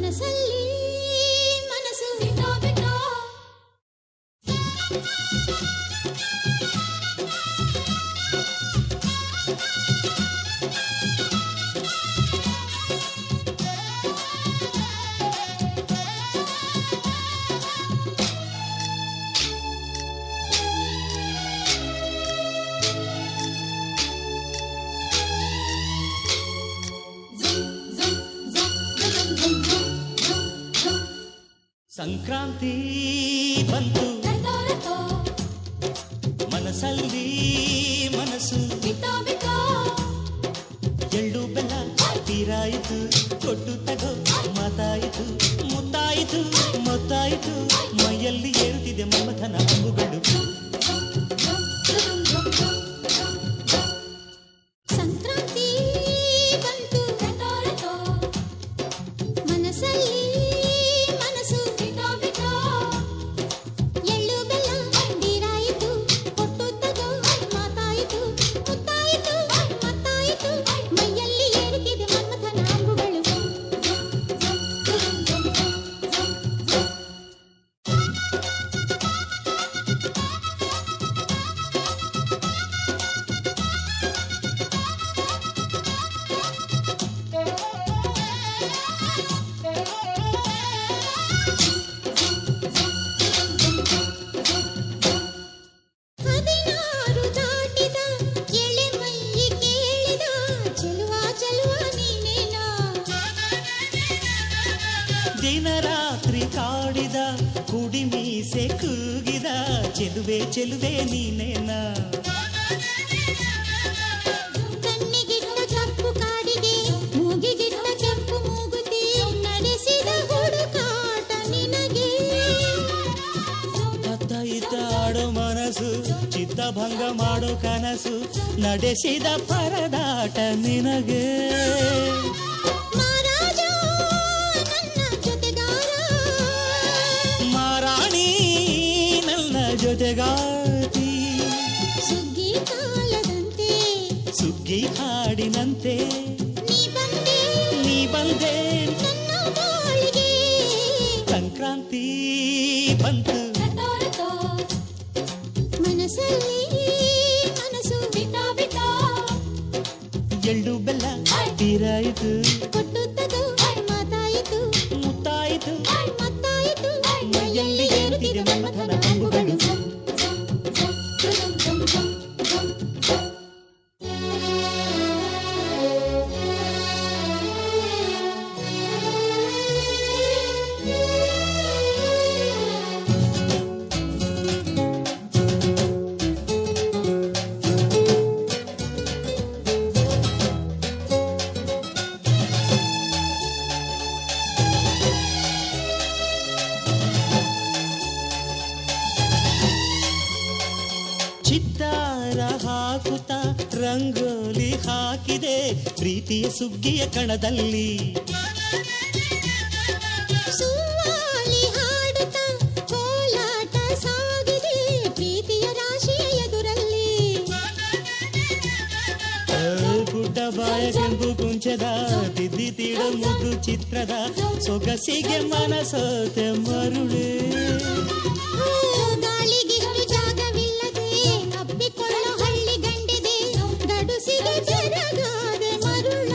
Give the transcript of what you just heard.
ಮನಸ್ಸಲ್ಲಿ ಮನಸ್ಸು ಬಿಟ್ಟೋ ಬಿಟ್ಟೋ ಸಂಕ್ರಾಂತಿ ಬಂತು ಮನಸ್ಸಲ್ಲಿ ಮನಸ್ಸು ಬಿಟ್ಟೋ ಬಿಟ್ಟೋ ಎಳ್ಳು ಬೆಲ್ಲ ತೀರಾಯಿತು ಕೊಟ್ಟು ತಗೋ ಮಾತಾಯಿತು ಮುತ್ತಾಯಿತು ಮೊತ್ತಾಯಿತು ಮೈಯಲ್ಲಿ ಏರುತ್ತಿದೆ ಮನ್ಮಥನ ಅಂಬುಗಳು ಸಂಕ್ರಾಂತಿ ಬಂತು ಮನಸ್ಸಲ್ಲಿ ಮನಸ್ಸು ಬಿಟ್ಟೋ ಬಿಟ್ಟೋ ಎಳ್ಳು ಬೆಲ್ಲ ತೀರಾಯಿತು ಕೊಟ್ಟು ತಗೋ ಮಾತಾಯಿತು ಮುತ್ತಾಯಿತು ಮತ್ತಾಯಿತು ಮೈಯಲ್ಲಿ ಏರುತ್ತಿದೆ ಮನ್ಮಥನ ಅಂಬುಗಳು ಹದಿನಾರು ದಾಟಿದ ಎಳೆ ಮೈ ಕೇಳಿದ ಚೆಲುವ ಚೆಲುವ ನೀನೇನಾ ದಿನ ರಾತ್ರಿ ಕಾಡಿದ ಕುಡಿ ಮೀಸೆ ಕೂಗಿದ ಚೆಲುವೆ ಚೆಲುವೆ ನೀನೇನ ಕಣ್ಣಿಗಿಟ್ಟ ಕಪ್ಪು ಕಾಡಿಗೆ ಮೂಗಿಗಿಟ್ಟ ಕೆಂಪು ಮೂಗುತಿ ನಡೆಸಿದ ಹುಡುಕಾಟ ನಿನಗೆ ಅತ್ತ ಇತ್ತ ಆಡೋ ಮನಸ್ಸು ಚಿತ್ತಭಂಗ ಮಾಡೋ ಕನಸು ನಡೆಸಿದ ಪರದಾಟ ನಿನಗೆ ಮಹಾರಾಜ ನನ್ನ ಜೊತೆಗಾರ ಮಾರಾಣಿ ನನ್ನ ಜೊತೆಗಾತಿ ಸುಗ್ಗಿ ಕಾಲದಂತೆ ಸುಗ್ಗಿ ಹಾಡಿನಂತೆ ನೀ ಬಂದೆ ನನ್ನ ಬಾಳಿಗೆ ಸಂಕ್ರಾಂತಿ ಬಂತು ಮನಸ್ಸಲ್ಲಿ ಮನಸ್ಸು ಬಿಟ್ಟೋ ಬಿಟ್ಟೋ ಎಳ್ಳು ಬೆಲ್ಲ ತೀರಾಯಿತು ಕೊಟ್ಟು ತಗೋ ಮಾತಾಯಿತು ಮುತ್ತಾಯಿತು ಮತ್ತಾಯಿತು ಮೈಯಲ್ಲಿ ಏರುತ್ತಿದೆ ಮನ್ಮಥನ ಅಂಬುಗಳು ಚಿತ್ತಾರ ಹಾಕುತ್ತ ರಂಗೋಲಿ ಹಾಕಿದೆ ಪ್ರೀತಿಯ ಸುಗ್ಗಿಯ ಕಣದಲ್ಲಿ ಸುವಾಲಿ ಹಾಡುತ್ತ ಕೋಲಾಟ ಸಾಗಿದೆ ಪ್ರೀತಿಯ ರಾಶಿಯ ಎದುರಲ್ಲಿ ಗುಡ್ಡ ಬಾಯ ಕೆಂಪು ಕುಂಚದ ತಿದ್ದಿ ತೀಡ ಮುದ್ದು ಚಿತ್ರದ ಸೊಗಸಿಗೆ ಮನಸೋತೆ ಮರುಳೆ ಗಾಳಿಗಿಷ್ಟು ಜಾಗವಿಲ್ಲದೆ ಅಪ್ಪಿಕೊಳ್ಳೋ ಹಳ್ಳಿ ಗಂಡಿದೆ ಗಡುಸಿಗೆ ಜರಗಾದೆ ಮರುಳ